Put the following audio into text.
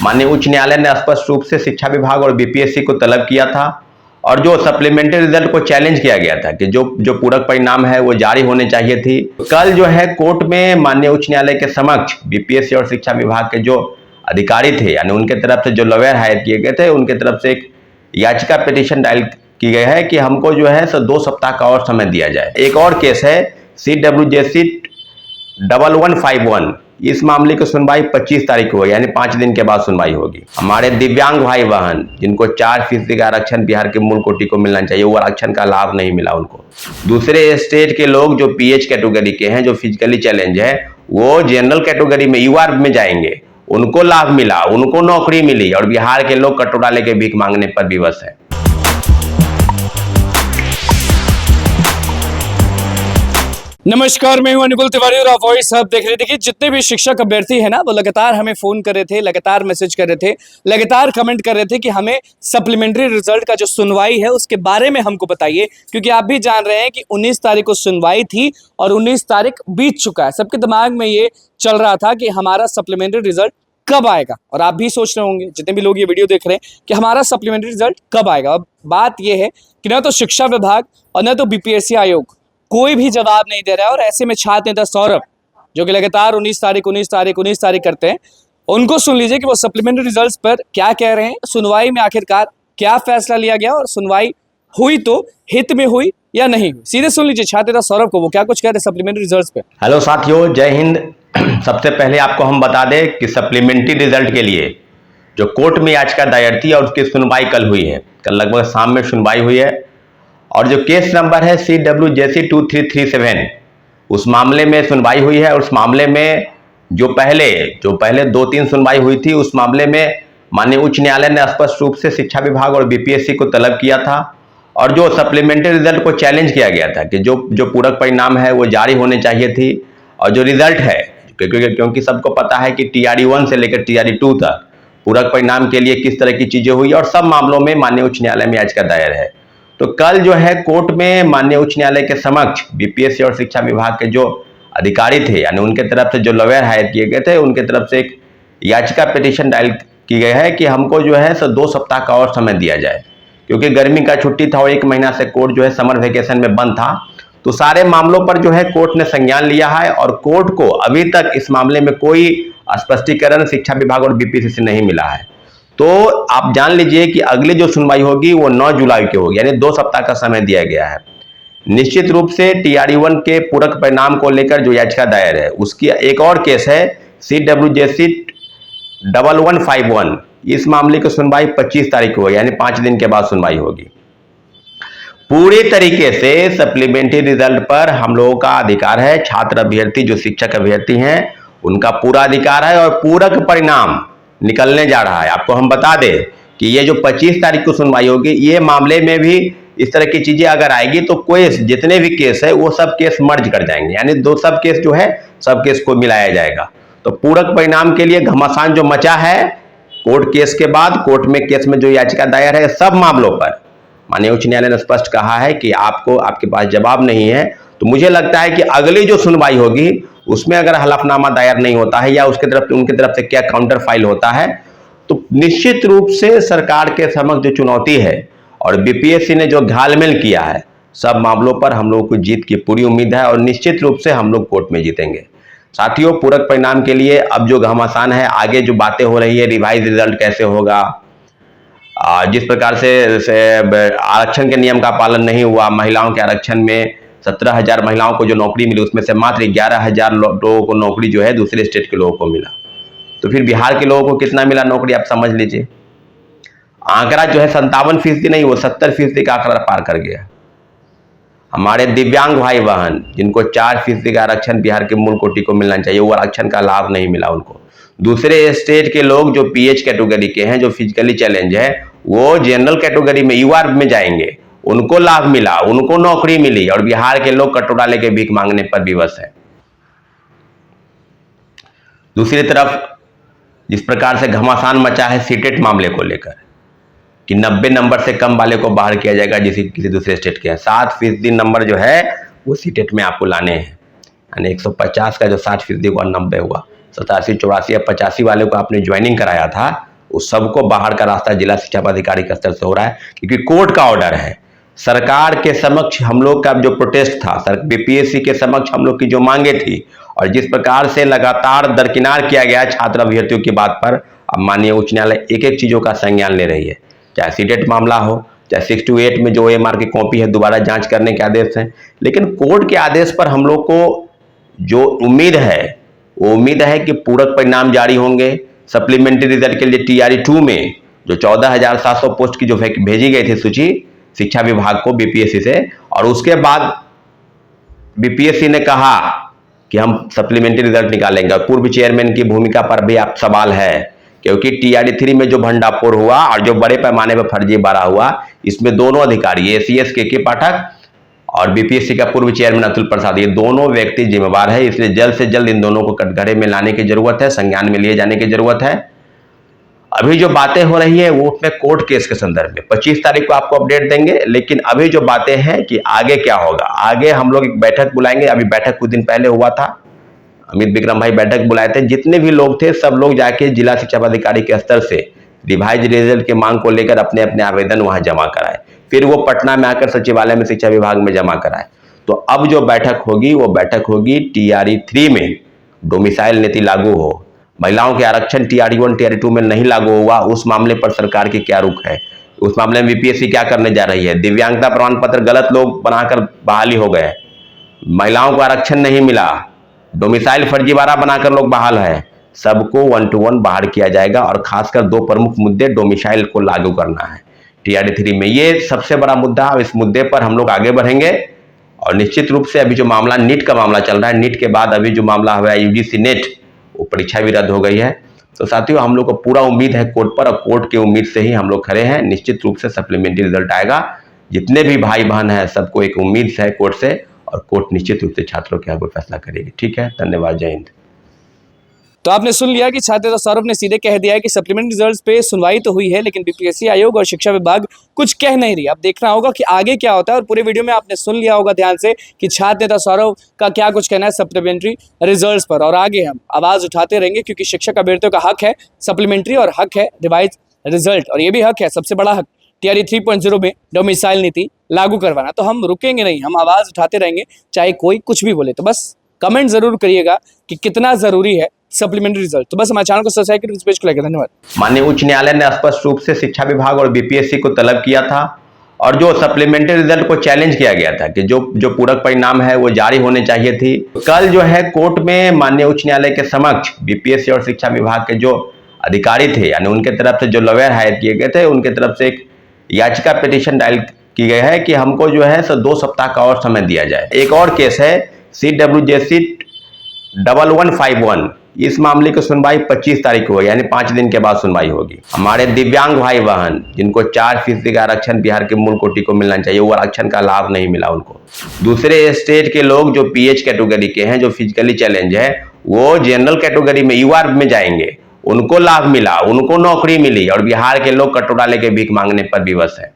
माननीय उच्च न्यायालय ने स्पष्ट रूप से शिक्षा विभाग और बीपीएससी को तलब किया था और जो सप्लीमेंट्री रिजल्ट को चैलेंज किया गया था कि जो पूरक परिणाम है वो जारी होने चाहिए थी। कल जो है कोर्ट में माननीय उच्च न्यायालय के समक्ष बीपीएससी और शिक्षा विभाग के जो अधिकारी थे यानी उनके तरफ से जो लॉयर हायर किए गए थे उनके तरफ से एक याचिका पिटीशन दायर की गई है कि हमको जो है 2 सप्ताह का और समय दिया जाए। एक और केस है CWJC 1151, इस मामले की सुनवाई 25 तारीख को यानी 5 दिन के बाद सुनवाई होगी। हमारे दिव्यांग भाई बहन जिनको 4% का आरक्षण बिहार के मूल कोटि को मिलना चाहिए वो आरक्षण का लाभ नहीं मिला उनको। दूसरे स्टेट के लोग जो PH कैटेगरी के हैं जो फिजिकली चैलेंज है वो जनरल कैटेगरी में UR में जाएंगे, उनको लाभ मिला, उनको नौकरी मिली और बिहार के लोग कटोरा लेके भीख मांगने पर विवश है। नमस्कार, मैं हूं अनुकुल तिवारी और आप वॉइस हब देख रहे थे कि जितने भी शिक्षक अभ्यर्थी हैं ना वो लगातार हमें फोन कर रहे थे, लगातार मैसेज कर रहे थे, लगातार कमेंट कर रहे थे कि हमें सप्लीमेंट्री रिजल्ट का जो सुनवाई है उसके बारे में हमको बताइए, क्योंकि आप भी जान रहे हैं कि 19 तारीख को सुनवाई थी और 19 तारीख बीत चुका है। सबके दिमाग में ये चल रहा था कि हमारा सप्लीमेंट्री रिजल्ट कब आएगा, और आप भी सोच रहे होंगे जितने भी लोग ये वीडियो देख रहे हैं कि हमारा सप्लीमेंट्री रिजल्ट कब आएगा। अब बात यह है कि न तो शिक्षा विभाग और न तो BPSC आयोग कोई भी जवाब नहीं दे रहा है, और ऐसे में छात्र नेता सौरभ जो कि लगातार 19 तारीख करते हैं, उनको सुन लीजिए कि वो सप्लीमेंट्री रिजल्ट्स पर क्या कह रहे हैं, सुनवाई में आखिरकार क्या फैसला लिया गया और सुनवाई हुई तो हित में हुई या नहीं। सीधे सुन लीजिए छात्र नेता सौरभ को, वो क्या कुछ कह रहे हैं सप्लीमेंट्री रिजल्ट्स पे। हेलो साथियों, जय हिंद। सबसे पहले आपको हम बता दें कि सप्लीमेंट्री रिजल्ट के लिए जो कोर्ट में याचिका दायर थी और उसकी सुनवाई कल हुई है। कल लगभग शाम में सुनवाई हुई है और जो केस नंबर है CWJC 2337 उस मामले में सुनवाई हुई है। और उस मामले में जो पहले 2-3 सुनवाई हुई थी उस मामले में माननीय उच्च न्यायालय ने स्पष्ट रूप से शिक्षा विभाग और BPSC को तलब किया था और जो सप्लीमेंट्री रिजल्ट को चैलेंज किया गया था कि जो पूरक परिणाम है वो जारी होने चाहिए थी। और जो रिजल्ट है क्योंकि सबको पता है कि TRE 1 से लेकर TRE 2 तक पूरक परिणाम के लिए किस तरह की चीजें हुई और सब मामलों में माननीय उच्च न्यायालय में याचिका दायर है। तो कल जो है कोर्ट में माननीय उच्च न्यायालय के समक्ष BPSC और शिक्षा विभाग के जो अधिकारी थे यानी उनके तरफ से जो लॉयर हायर किए गए थे उनके तरफ से एक याचिका पिटीशन दायर की गई है कि हमको जो है 2 सप्ताह का और समय दिया जाए, क्योंकि गर्मी का छुट्टी था और 1 महीना से कोर्ट जो है समर वेकेशन में बंद था। तो सारे मामलों पर जो है कोर्ट ने संज्ञान लिया है और कोर्ट को अभी तक इस मामले में कोई स्पष्टीकरण शिक्षा विभाग और BPSC से नहीं मिला है। तो आप जान लीजिए कि अगली जो सुनवाई होगी वो 9 जुलाई की होगी, यानी 2 सप्ताह का समय दिया गया है। निश्चित रूप से TRE 1 के पूरक परिणाम को लेकर जो याचिका दायर है उसकी एक और केस है CWJC 1151, इस मामले की सुनवाई 25 तारीख को यानी 5 दिन के बाद सुनवाई होगी। पूरी तरीके से सप्लीमेंट्री रिजल्ट पर हम लोगों का अधिकार है। छात्र अभ्यर्थी जो शिक्षक अभ्यर्थी हैं उनका पूरा अधिकार है और पूरक परिणाम निकलने जा रहा है। आपको हम बता दें कि ये जो 25 तारीख को सुनवाई होगी ये मामले में भी इस तरह की चीजें अगर आएगी तो केस जितने भी केस है वो सब केस मर्ज कर जाएंगे, यानी सब केस जो है सब केस को मिलाया जाएगा। तो पूरक परिणाम के लिए घमासान जो मचा है कोर्ट केस के बाद, कोर्ट में केस में जो याचिका दायर है सब मामलों पर माननीय उच्च न्यायालय ने स्पष्ट कहा है कि आपके पास जवाब नहीं है। तो मुझे लगता है कि अगली जो सुनवाई होगी उसमें अगर हलफनामा दायर नहीं होता है या उनकी तरफ से क्या काउंटर फाइल होता है तो निश्चित रूप से सरकार के समक्ष जो चुनौती है और BPSC ने जो घालमेल किया है सब मामलों पर हम लोगों को जीत की पूरी उम्मीद है और निश्चित रूप से हम लोग कोर्ट में जीतेंगे। साथियों, पूरक परिणाम के लिए अब जो घमासान है, आगे जो बातें हो रही है रिवाइज रिजल्ट कैसे होगा, जिस प्रकार से आरक्षण के नियम का पालन नहीं हुआ, महिलाओं के आरक्षण में 17,000 महिलाओं को जो नौकरी मिली उसमें से मात्र 11,000 लोगों को नौकरी जो है दूसरे स्टेट के लोगों को मिला, तो फिर बिहार के लोगों को कितना मिला नौकरी आप समझ लीजिए। आंकड़ा जो है 57% नहीं, वो 70% का आंकड़ा पार कर गया। हमारे दिव्यांग भाई बहन जिनको 4% का आरक्षण बिहार के मूल कोटि को मिलना चाहिए वो आरक्षण का लाभ नहीं मिला उनको। दूसरे स्टेट के लोग जो PH कैटेगरी के हैं जो फिजिकली चैलेंज है वो जनरल कैटेगरी में UR में जाएंगे, उनको लाभ मिला, उनको नौकरी मिली और बिहार के लोग कटोरा लेके भीख मांगने पर विवश है। दूसरी तरफ जिस प्रकार से घमासान मचा है सीटेट मामले को लेकर कि 90 नंबर से कम वाले को बाहर किया जाएगा किसी दूसरे स्टेट के, 7% नंबर जो है वो सीटेट में आपको लाने हैं, यानी 150 का जो 60% हुआ 90 हुआ, 87, 84 या 85 वाले को आपने ज्वाइनिंग कराया था उस सबको बाहर का रास्ता जिला शिक्षा पदाधिकारी के स्तर से हो रहा है, क्योंकि कोर्ट का ऑर्डर है। सरकार के समक्ष हम लोग का जो प्रोटेस्ट था, बीपीएससी के समक्ष हम लोग की जो मांगे थी, और जिस प्रकार से लगातार दरकिनार किया गया छात्र अभ्यर्थियों की बात पर, अब माननीय उच्च न्यायालय एक एक चीजों का संज्ञान ले रही है। चाहे सीटेट मामला हो, चाहे 6 to 8 में जो OMR की कॉपी है दोबारा जांच करने के आदेश हैं। लेकिन कोर्ट के आदेश पर हम लोग को जो उम्मीद है, वो उम्मीद है कि पूरक परिणाम जारी होंगे। सप्लीमेंट्री रिजल्ट के लिए TRE 2 में जो 14,700 पोस्ट की जो भेजी गई थी सूची शिक्षा विभाग को बीपीएससी से, और उसके बाद बीपीएससी ने कहा कि हम सप्लीमेंट्री रिजल्ट निकालेंगे। पूर्व चेयरमैन की भूमिका पर भी आप सवाल है, क्योंकि TRE 3 में जो भंडाफोड़ हुआ और जो बड़े पैमाने पर फर्जीवाड़ा हुआ, इसमें दोनों अधिकारी ACS के पाठक और बीपीएससी का पूर्व चेयरमैन अतुल प्रसाद, ये दोनों व्यक्ति जिम्मेवार है। इसलिए जल्द से जल्द इन दोनों को कटघरे में लाने की जरूरत है, संज्ञान में लिए जाने की जरूरत है। अभी जो बातें हो रही है वो उसमें कोर्ट केस के संदर्भ में 25 तारीख को आपको अपडेट देंगे। लेकिन अभी जो बातें हैं कि आगे क्या होगा, आगे हम लोग एक बैठक बुलाएंगे। अभी बैठक कुछ दिन पहले हुआ था, अमित विक्रम भाई बैठक बुलाए थे। जितने भी लोग थे सब लोग जाके जिला शिक्षा पदाधिकारी के स्तर से रिवाइज रिजल्ट की मांग को लेकर अपने अपने आवेदन वहां जमा कराए, फिर वो पटना में आकर सचिवालय में शिक्षा विभाग में जमा कराए। तो अब जो बैठक होगी वो बैठक होगी TRE 3 में डोमिसाइल नीति लागू हो, महिलाओं के आरक्षण TRE 1 TRE 2 में नहीं लागू हुआ, उस मामले पर सरकार की क्या रुख है, उस मामले में बीपीएससी क्या करने जा रही है। दिव्यांगता प्रमाण पत्र गलत लोग बनाकर बहाली हो गए, महिलाओं को आरक्षण नहीं मिला, डोमिसाइल फर्जीवाड़ा बनाकर लोग बहाल है। सबको 1 to 1 बाहर किया जाएगा, और खासकर 2 प्रमुख मुद्दे डोमिसाइल को लागू करना है TRE 3 में, ये सबसे बड़ा मुद्दा। इस मुद्दे पर हम लोग आगे बढ़ेंगे। और निश्चित रूप से अभी जो मामला नीट का मामला चल रहा है, नीट के बाद अभी जो मामला हुआ है UGC नेट, वो परीक्षा भी रद्द हो गई है। तो साथियों, हम लोग को पूरा उम्मीद है कोर्ट पर, और कोर्ट की उम्मीद से ही हम लोग खड़े हैं। निश्चित रूप से सप्लीमेंट्री रिजल्ट आएगा। जितने भी भाई बहन हैं सबको एक उम्मीद है कोर्ट से, और कोर्ट निश्चित रूप से छात्रों के आगे फैसला करेगी। ठीक है, धन्यवाद, जय हिंद। तो आपने सुन लिया कि छात्र नेता सौरभ ने सीधे कह दिया है कि सप्लीमेंट्री रिजल्ट्स पे सुनवाई तो हुई है, लेकिन बीपीएससी आयोग और शिक्षा विभाग कुछ कह नहीं रही। अब देखना होगा कि आगे क्या होता है। और पूरे वीडियो में आपने सुन लिया होगा ध्यान से कि छात्र नेता सौरभ का क्या कुछ कहना है सप्लीमेंट्री रिजल्ट्स पर। और आगे हम आवाज उठाते रहेंगे, क्योंकि शिक्षक अभ्यर्थियों का हक है सप्लीमेंट्री और हक है रिवाइज रिजल्ट, और ये भी हक है, सबसे बड़ा हक, TRE 3.0 में डोमिसाइल नीति लागू करवाना। तो हम रुकेंगे नहीं, हम आवाज उठाते रहेंगे, चाहे कोई कुछ भी बोले। तो बस कमेंट जरूर करिएगा कि कितना जरूरी है सप्लीमेंट्री रिजल्ट। तो बस हमारे चैनल को सब्सक्राइब करिए, इस पेज को लाइक करें। धन्यवाद। माननीय उच्च न्यायालय ने स्पष्ट रूप से शिक्षा विभाग और बीपीएससी को तलब किया था, और जो सप्लीमेंट्री रिजल्ट को चैलेंज किया गया था कि जो पूरक परिणाम है वो जारी होने चाहिए थी। कल जो है कोर्ट में माननीय उच्च न्यायालय के समक्ष बीपीएससी और शिक्षा विभाग के जो अधिकारी थे, यानी उनके तरफ से जो लॉयर हायर किए गए थे, उनके तरफ से एक याचिका पिटीशन दायर की गई है कि हमको जो है 2 सप्ताह का और समय दिया जाए। एक और केस है CWJC 1151, इस मामले की सुनवाई 25 तारीख को, यानी 5 दिन के बाद सुनवाई होगी। हमारे दिव्यांग भाई बहन जिनको 4% का आरक्षण बिहार के मूल कोटि को मिलना चाहिए, वो आरक्षण का लाभ नहीं मिला उनको। दूसरे स्टेट के लोग जो PH कैटेगरी के हैं, जो फिजिकली चैलेंज है, वो जनरल कैटेगरी में UR में जाएंगे, उनको लाभ मिला, उनको नौकरी मिली, और बिहार के लोग कटोरा लेके भीख मांगने पर विवश है।